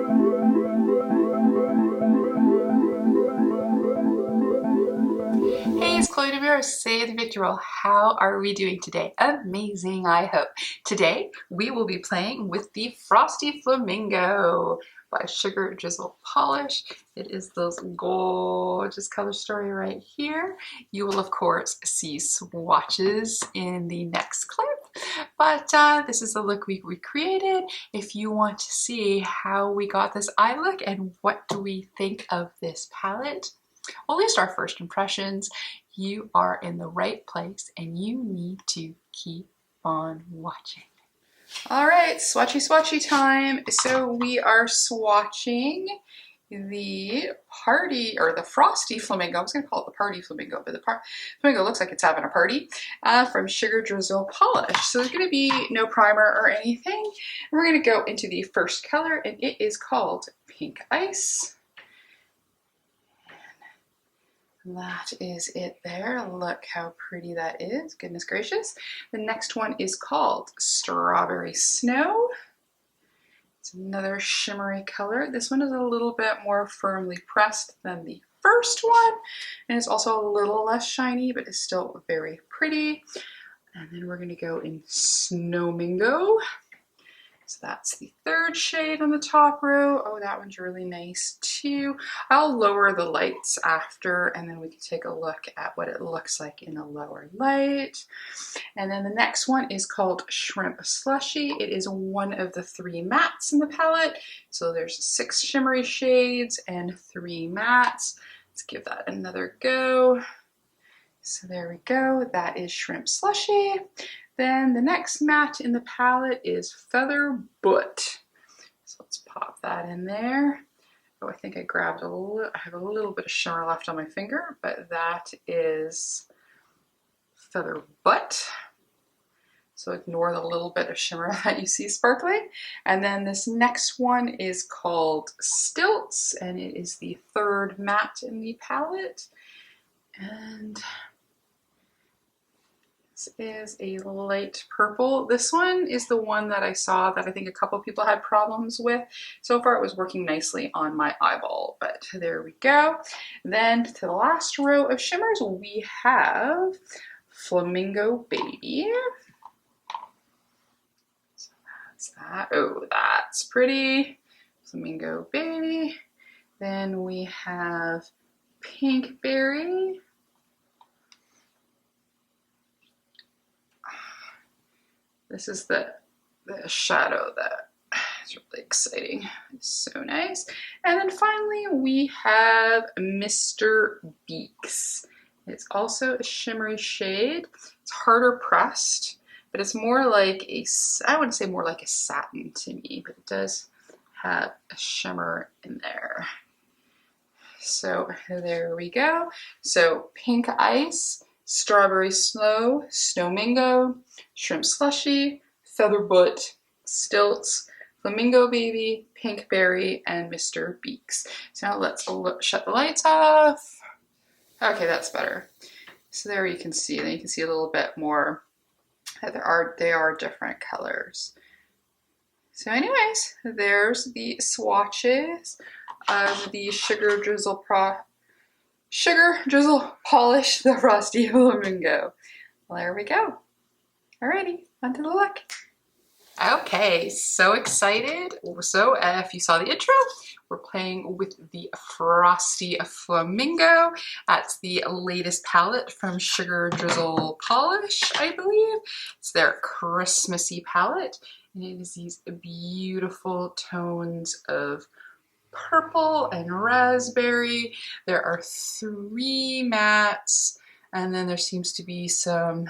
Hey, it's Chloe DeMiro, Say the Victor Roll. How are we doing today? Amazing, I hope. Today, we will be playing with the Frosty Flamingo by Sugar Drizzle Polish. It is this gorgeous color story right here. You will, of course, see swatches in the next clip, but this is the look we recreated. If you want to see how we got this eye look and what do we think of this palette, at least our first impressions, you are in the right place and you need to keep on watching. All right, swatchy time. So we are swatching the party, or the Frosty Flamingo. I was gonna call it the Party Flamingo, but the Flamingo looks like it's having a party, from Sugar Drizzle Polish. So there's gonna be no primer or anything. We're gonna go into the first color and it is called Pink Ice. That is it there. Look how pretty that is. Goodness gracious. The next one is called Strawberry Snow. It's another shimmery color. This one is a little bit more firmly pressed than the first one. And it's also a little less shiny, but it's still very pretty. And then we're going to go in Snowmingo. So that's the third shade on the top row. Oh, that one's really nice too. I'll lower the lights after and then we can take a look at what it looks like in a lower light. And then the next one is called Shrimp Slushy. It is one of the 3 mattes in the palette. So there's 6 shimmery shades and 3 mattes. Let's give that another go. So there we go. That is Shrimp Slushy. Then the next matte in the palette is Feather Boot. So let's pop that in there. Oh, I think I grabbed a little, I have a little bit of shimmer left on my finger, but that is Feather Butt. So ignore the little bit of shimmer that you see sparkling. And then this next one is called Stilts, and it is the 3rd matte in the palette. And this is a light purple. This one is the one that I saw that I think a couple people had problems with. So far it was working nicely on my eyeball, but there we go. Then to the last row of shimmers, we have Flamingo Baby. So that's that. Oh, that's pretty. Flamingo Baby. Then we have Pinkberry. This is the shadow that is really exciting. It's so nice. And then finally we have Mr. Beaks. It's also a shimmery shade. It's harder pressed, but it's more like a, I wouldn't say more like a satin to me, but it does have a shimmer in there. So there we go. So Pink Ice, Strawberry Snow, Snowmingo, Shrimp Slushy, Feather Boot, Stilts, Flamingo Baby, Pinkberry, and Mr. Beaks. So now let's shut the lights off. Okay, that's better. So there you can see, then you can see a little bit more that they are different colors. So anyways, there's the swatches of the Sugar Drizzle Polish, the Frosty Flamingo. Well, there we go. Alrighty, on to the look. Okay, so excited. So if you saw the intro, we're playing with the Frosty Flamingo. That's the latest palette from Sugar Drizzle Polish, I believe. It's their Christmassy palette, and it is these beautiful tones of purple and raspberry. There are 3 mattes, and then there seems to be some,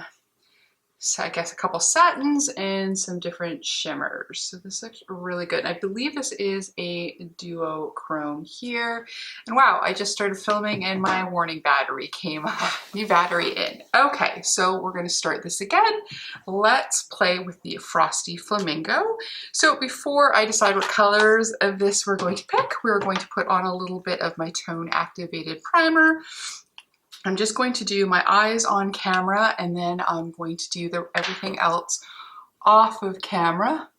I guess, a couple satins and some different shimmers. So this looks really good. I believe this is a duo chrome here. And wow, I just started filming and my warning battery came up. New battery in. Okay, so we're going to start this again. Let's play with the Frosty Flamingo. So before I decide what colors of this we're going to pick, we're going to put on a little bit of my tone activated primer. I'm just going to do my eyes on camera, and then I'm going to do everything else off of camera.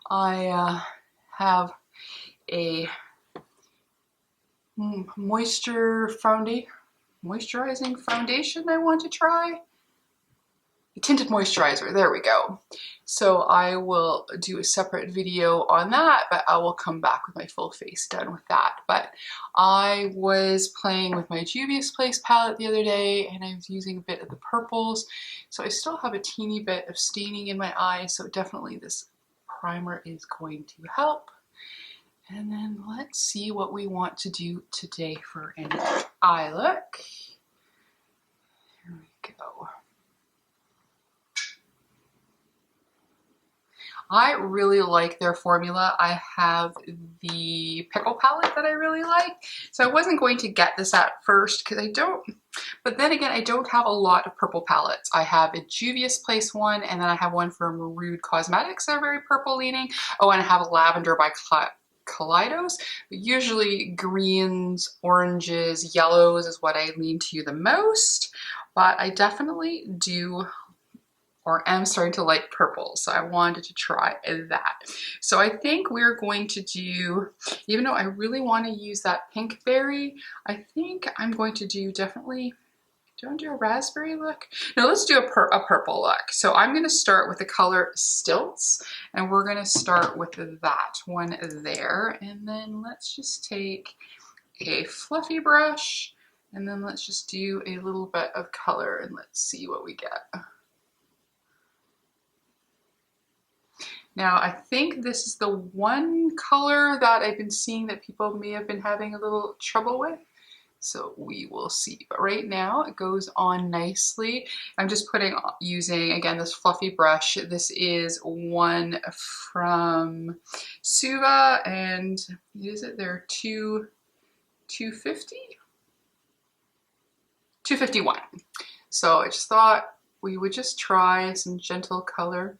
I have a moisturizing foundation I want to try. A tinted moisturizer, there we go. So I will do a separate video on that, but I will come back with my full face done with that. But I was playing with my Juvia's Place palette the other day, and I was using a bit of the purples. So I still have a teeny bit of staining in my eyes, so definitely this primer is going to help. And then let's see what we want to do today for an eye look. Here we go. I really like their formula. I have the Pickle palette that I really like. So I wasn't going to get this at first because I don't, but then again, I don't have a lot of purple palettes. I have a Juvia's Place one, and then I have one from Rude Cosmetics that are very purple leaning. Oh, and I have a Lavender by Kaleidos. Usually greens, oranges, yellows is what I lean to the most, but I definitely do or am starting to like purple, so I wanted to try that. So I think we're going to do, even though I really want to use that Pinkberry, I think I'm going to do definitely, do you want to do a raspberry look? No, let's do a purple look. So I'm going to start with the color Stilts, and we're going to start with that one there, and then let's just take a fluffy brush, and then let's just do a little bit of color, and let's see what we get. Now, I think this is the one color that I've been seeing that people may have been having a little trouble with. So we will see. But right now it goes on nicely. I'm just using, again, this fluffy brush. This is one from Suva, and is it their 250? 251. So I just thought we would just try some gentle color.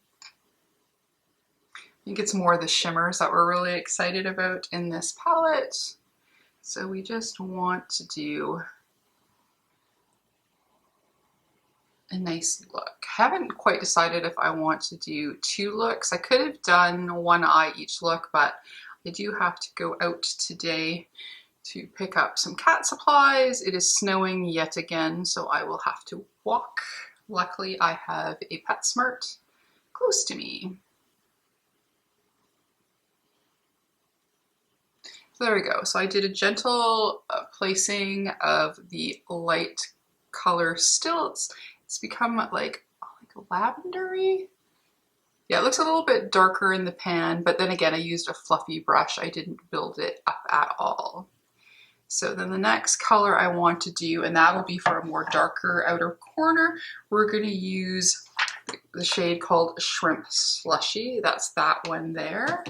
I think it's more the shimmers that we're really excited about in this palette. So we just want to do a nice look. Haven't quite decided if I want to do two looks. I could have done one eye each look, but I do have to go out today to pick up some cat supplies. It is snowing yet again, so I will have to walk. Luckily, I have a PetSmart close to me. So there we go. So I did a gentle placing of the light color Stilts. It's become like lavendery. Yeah, it looks a little bit darker in the pan, but then again, I used a fluffy brush. I didn't build it up at all. So then the next color I want to do, and that will be for a more darker outer corner, we're going to use the shade called Shrimp Slushy. That's that one there.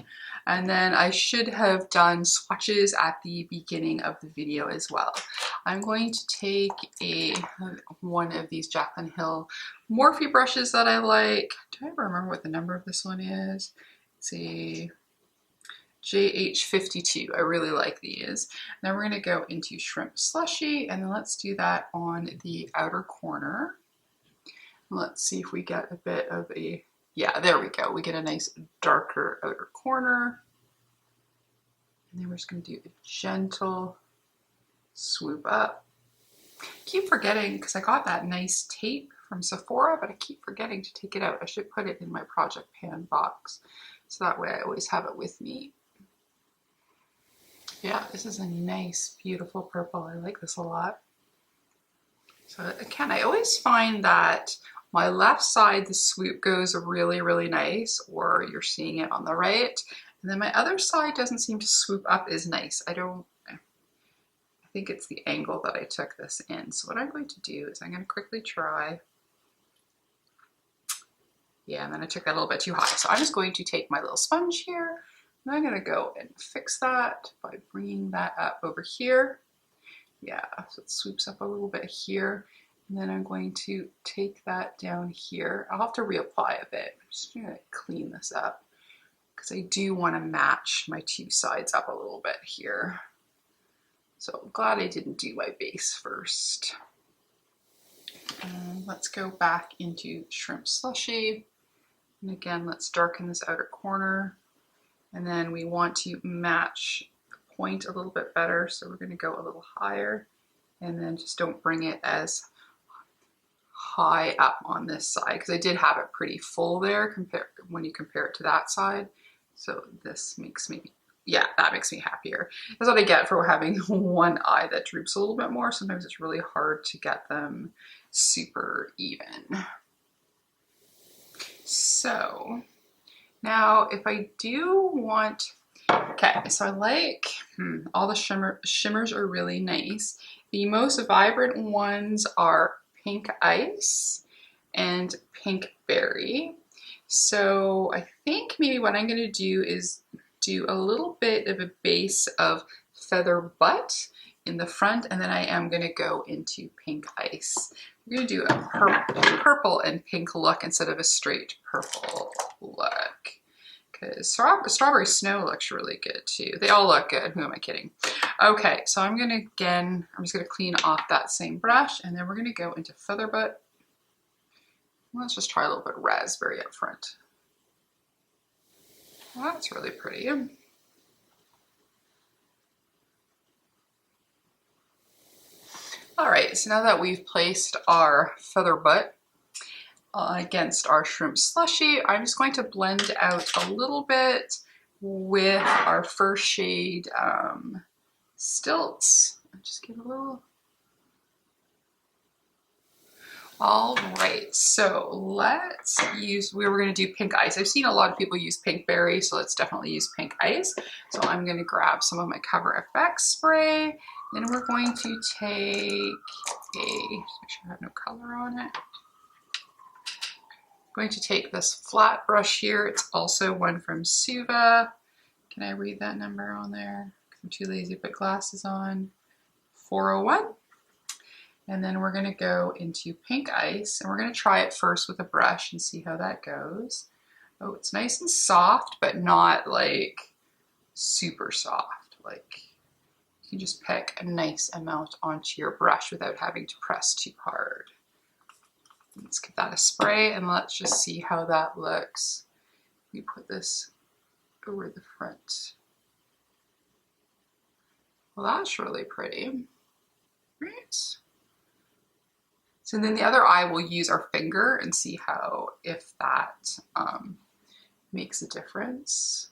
And then I should have done swatches at the beginning of the video as well. I'm going to take one of these Jaclyn Hill Morphe brushes that I like. Do I ever remember what the number of this one is? It's a JH52. I really like these. And then we're going to go into Shrimp Slushy, and then let's do that on the outer corner. Let's see if we get a bit of a, yeah, there we go. We get a nice darker outer corner. And then we're just going to do a gentle swoop up. I keep forgetting, because I got that nice tape from Sephora, but I keep forgetting to take it out. I should put it in my project pan box, so that way I always have it with me. Yeah, this is a nice, beautiful purple. I like this a lot. So again, I always find that my left side, the swoop goes really, really nice, or you're seeing it on the right. And then my other side doesn't seem to swoop up as nice. I think it's the angle that I took this in. So what I'm going to do is I'm going to quickly try. Yeah, and then I took that a little bit too high. So I'm just going to take my little sponge here, and I'm going to go and fix that by bringing that up over here. Yeah, so it swoops up a little bit here. And then I'm going to take that down here. I'll have to reapply a bit. I'm just going to clean this up because I do want to match my two sides up a little bit here. So I'm glad I didn't do my base first. And let's go back into Shrimp Slushy. And again, let's darken this outer corner. And then we want to match the point a little bit better. So we're going to go a little higher, and then just don't bring it as high up on this side, because I did have it pretty full there when you compare it to that side. So this makes me, yeah, that makes me happier. That's what I get for having one eye that droops a little bit more. Sometimes it's really hard to get them super even. So now if I do want, okay, so I like, all the shimmers are really nice. The most vibrant ones are Pink Ice and Pinkberry. So I think maybe what I'm gonna do is do a little bit of a base of Feather Butt in the front, and then I am gonna go into Pink Ice. I'm gonna do a purple and pink look instead of a straight purple look. Because Strawberry Snow looks really good too. They all look good, who am I kidding? Okay, so I'm just gonna clean off that same brush, and then we're gonna go into Feather Butt. Let's just try a little bit of raspberry up front. Well, that's really pretty. All right, so now that we've placed our Feather Butt against our shrimp slushy, I'm just going to blend out a little bit with our first shade Stilts. Just give a little. All right, so let's use, we were gonna do Pink Ice. I've seen a lot of people use Pinkberry, so let's definitely use Pink Ice. So I'm gonna grab some of my Cover FX spray, then we're going to take just make sure I have no color on it. I'm going to take this flat brush here. It's also one from Suva. Can I read that number on there? I'm too lazy to put glasses on. 401. And then we're gonna go into Pink Ice, and we're gonna try it first with a brush and see how that goes. Oh, it's nice and soft, but not like super soft. Like you can just pick a nice amount onto your brush without having to press too hard. Let's give that a spray, and let's just see how that looks. We put this over the front. Well, that's really pretty, right? So then the other eye, we'll use our finger and see if that makes a difference.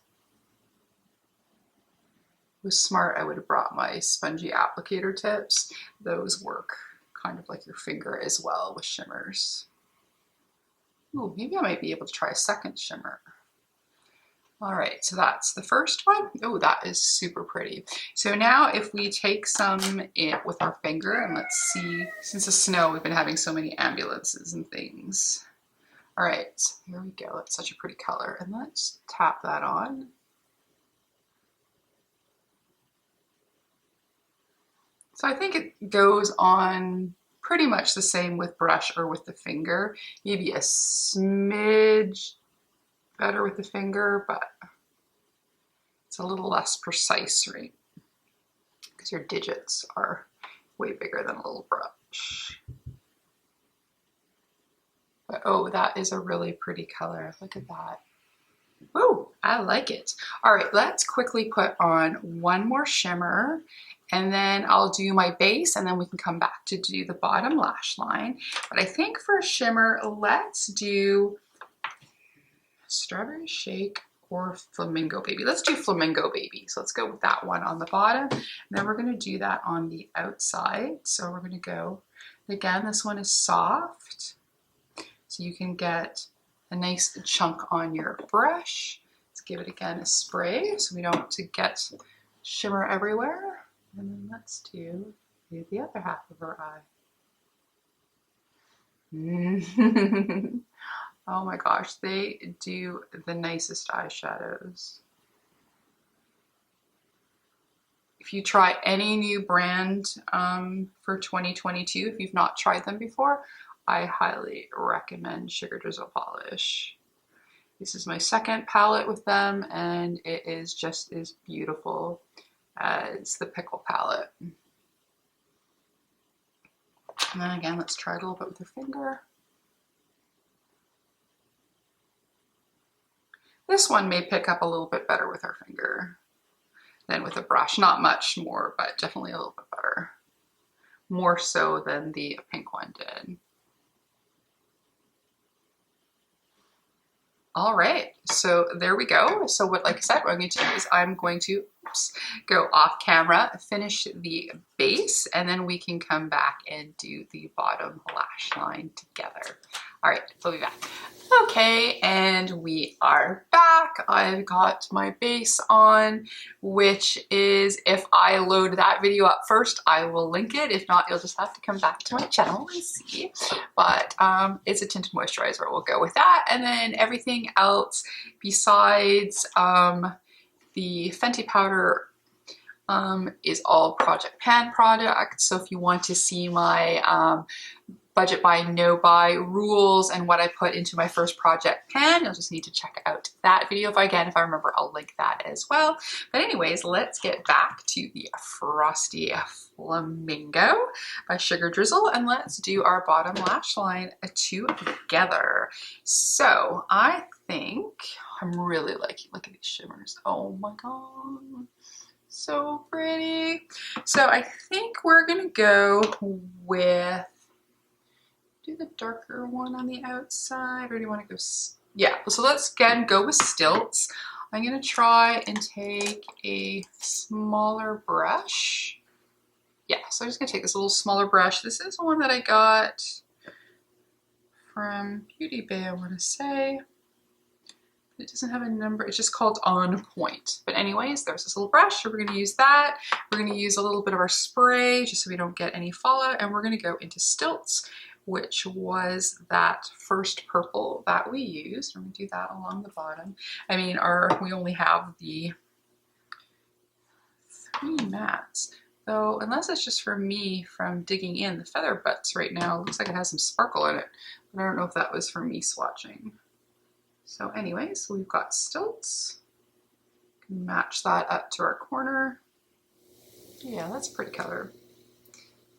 If it was smart, I would have brought my spongy applicator tips. Those work kind of like your finger as well with shimmers. Ooh, maybe I might be able to try a second shimmer. All right, so that's the first one. Oh, that is super pretty. So now if we take some with our finger, and let's see, since the snow, we've been having so many ambulances and things. All right, so here we go. It's such a pretty color. And let's tap that on. So I think it goes on pretty much the same with brush or with the finger. Maybe a smidge better with the finger, but it's a little less precise, right? Because your digits are way bigger than a little brush. But oh, that is a really pretty color. Look at that. Oh, I like it. All right, let's quickly put on one more shimmer, and then I'll do my base, and then we can come back to do the bottom lash line. But I think for a shimmer, let's do Strawberry Shake or Flamingo Baby. Let's do Flamingo Baby. So let's go with that one on the bottom. And then we're gonna do that on the outside. So we're gonna go, again, this one is soft. So you can get a nice chunk on your brush. Let's give it again a spray so we don't get shimmer everywhere. And then let's do the other half of our eye. Oh my gosh, they do the nicest eyeshadows. If you try any new brand for 2022, if you've not tried them before, I highly recommend Sugar Drizzle Polish. This is my second palette with them, and it is just as beautiful as the Pickle palette. And then again, let's try it a little bit with your finger. This one may pick up a little bit better with our finger than with a brush. Not much more, but definitely a little bit better. More so than the pink one did. All right, so there we go. So what, like I said, what I'm going to do is I'm going to go off camera, finish the base, and then we can come back and do the bottom lash line together. All right, we'll be back. Okay, and we are back. I've got my base on, which is, if I load that video up first, I will link it. If not, you'll just have to come back to my channel and see. But it's a tinted moisturizer. We'll go with that. And then everything else besides the Fenty powder is all Project Pan products. So if you want to see my budget buy, no buy rules and what I put into my first Project Pan, you'll just need to check out that video. If I remember, I'll link that as well. But anyways, let's get back to the Frosty Flamingo by Sugar Drizzle, and let's do our bottom lash line together. So I think I'm really liking, look at these shimmers. Oh my God. So pretty. So I think we're gonna go with, do the darker one on the outside, or do you want to go, yeah, so let's again go with Stilts. I'm gonna try and take a smaller brush. Yeah, so I'm just gonna take this little smaller brush. This is one that I got from Beauty Bay, I want to say. It doesn't have a number, it's just called On Point. But anyways, there's this little brush, so we're gonna use that. We're gonna use a little bit of our spray just so we don't get any fallout, and we're gonna go into Stilts, which was that first purple that we used. I'm gonna do that along the bottom. I mean, we only have the 3 mattes. Though, unless it's just for me from digging in, the feather butts right now, it looks like it has some sparkle in it. But I don't know if that was for me swatching. So anyways, we've got Stilts. Match that up to our corner. Yeah, that's a pretty color.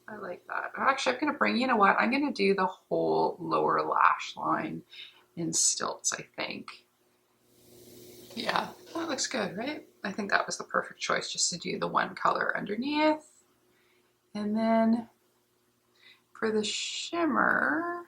I like that. Actually, I'm gonna bring, you know what? I'm gonna do the whole lower lash line in Stilts, I think. Yeah, that looks good, right? I think that was the perfect choice, just to do the one color underneath. And then for the shimmer,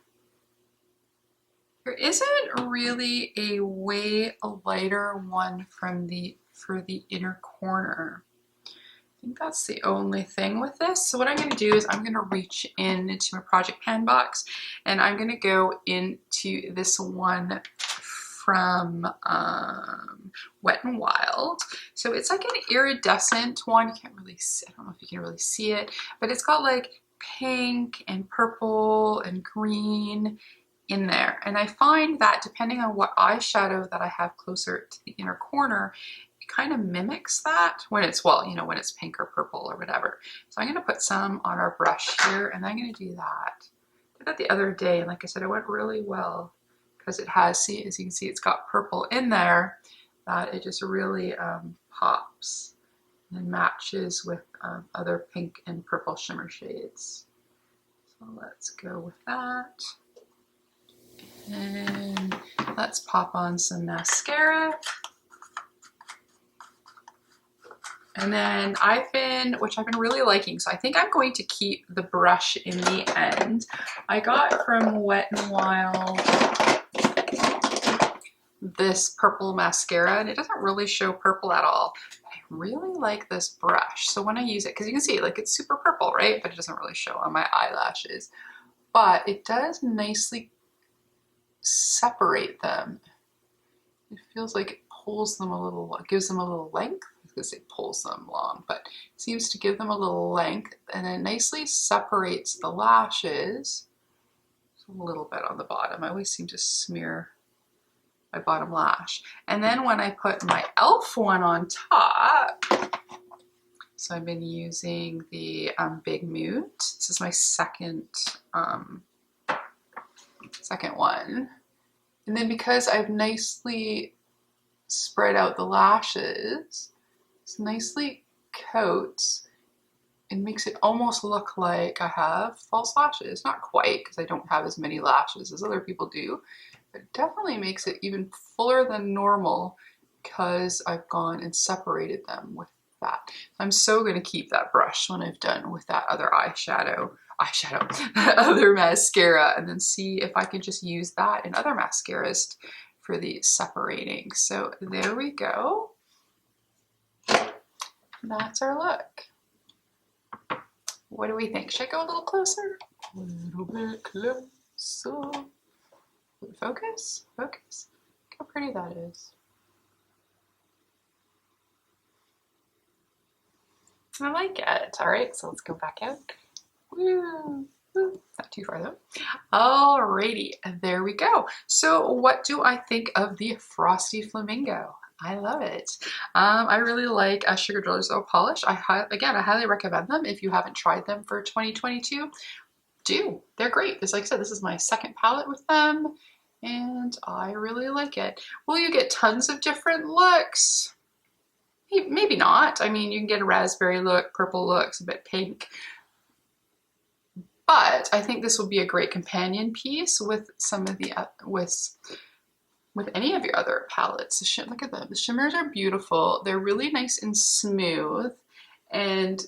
there isn't really a way lighter one for the inner corner. I think that's the only thing with this. So what I'm gonna do is I'm gonna reach into my Project Pan box, and I'm gonna go into this one from Wet n Wild. So it's like an iridescent one. You can't really see, I don't know if you can really see it, but it's got like pink and purple and green in there. And I find that depending on what eyeshadow that I have closer to the inner corner, it kind of mimics that when it's, well, you know, when it's pink or purple or whatever. So I'm gonna put some on our brush here, and I'm gonna do that. I did that the other day, and like I said, it went really well because it has, see, as you can see, it's got purple in there, that it just really pops and matches with other pink and purple shimmer shades. So let's go with that. And let's pop on some mascara. And then which I've been really liking, so I think I'm going to keep the brush in the end. I got from Wet n Wild this purple mascara, and it doesn't really show purple at all. I really like this brush. So when I use it, because you can see, like, it's super purple, right? But it doesn't really show on my eyelashes. But it does nicely separate them. It feels like it pulls them a little, it gives them a little length. I was gonna say pulls them long, but it seems to give them a little length, and it nicely separates the lashes. So a little bit on the bottom. I always seem to smear my bottom lash. And then when I put my e.l.f. one on top, so I've been using the Big Mood. This is my second one. And then because I've nicely spread out the lashes, this nicely coats and makes it almost look like I have false lashes. Not quite, because I don't have as many lashes as other people do, It definitely makes it even fuller than normal because I've gone and separated them with that. I'm so going to keep that brush when I've done with that other other mascara, and then see if I can just use that in other mascaras for the separating. So there we go. That's our look. What do we think? Should I go a little closer? A little bit closer. Focus, focus. Look how pretty that is. I like it. All right, so let's go back out. Woo, woo. Not too far though. Alrighty, there we go. So what do I think of the Frosty Flamingo? I love it. I really like a Sugar Drizzle polish. I highly recommend them if you haven't tried them for 2022. Do. They're great. It's like I said, this is my second palette with them, and I really like it. Will you get tons of different looks? Maybe not. I mean, you can get a raspberry look, purple looks, a bit pink. But I think this will be a great companion piece with some of the with any of your other palettes. Look at them. The shimmers are beautiful. They're really nice and smooth, and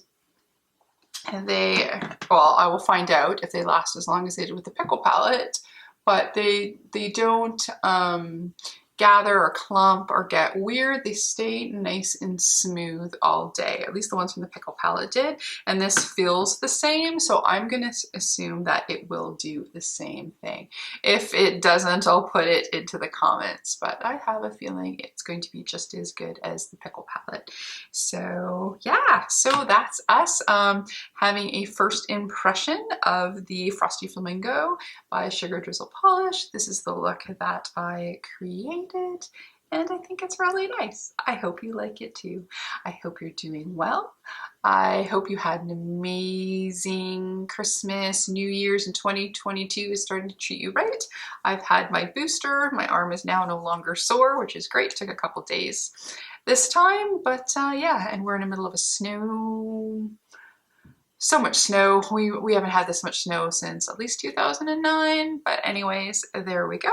well, I will find out if they last as long as they did with the Pickle palette, but they don't gather or clump or get weird. They stay nice and smooth all day. At least the ones from the Pickle palette did. And this feels the same, so I'm gonna assume that it will do the same thing. If it doesn't, I'll put it into the comments, but I have a feeling it's going to be just as good as the Pickle palette. So yeah, so that's us having a first impression of the Frosty Flamingo by Sugar Drizzle Polish. This is the look that I created, and I think it's really nice. I hope you like it too. I hope you're doing well. I hope you had an amazing Christmas, New Year's, and 2022 is starting to treat you right. I've had my booster. My arm is now no longer sore, which is great. It took a couple days this time, but yeah, and we're in the middle of a so much snow. We haven't had this much snow since at least 2009, but anyways, there we go.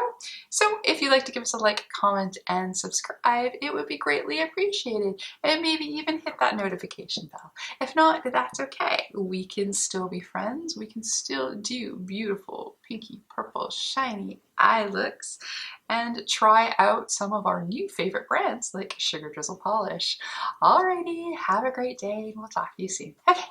So if you'd like to give us a like, comment, and subscribe, it would be greatly appreciated, and maybe even hit that notification bell. If not, that's okay. We can still be friends. We can still do beautiful pinky purple shiny eye looks and try out some of our new favorite brands like Sugar Drizzle Polish. Alrighty, have a great day, and we'll talk to you soon. Okay.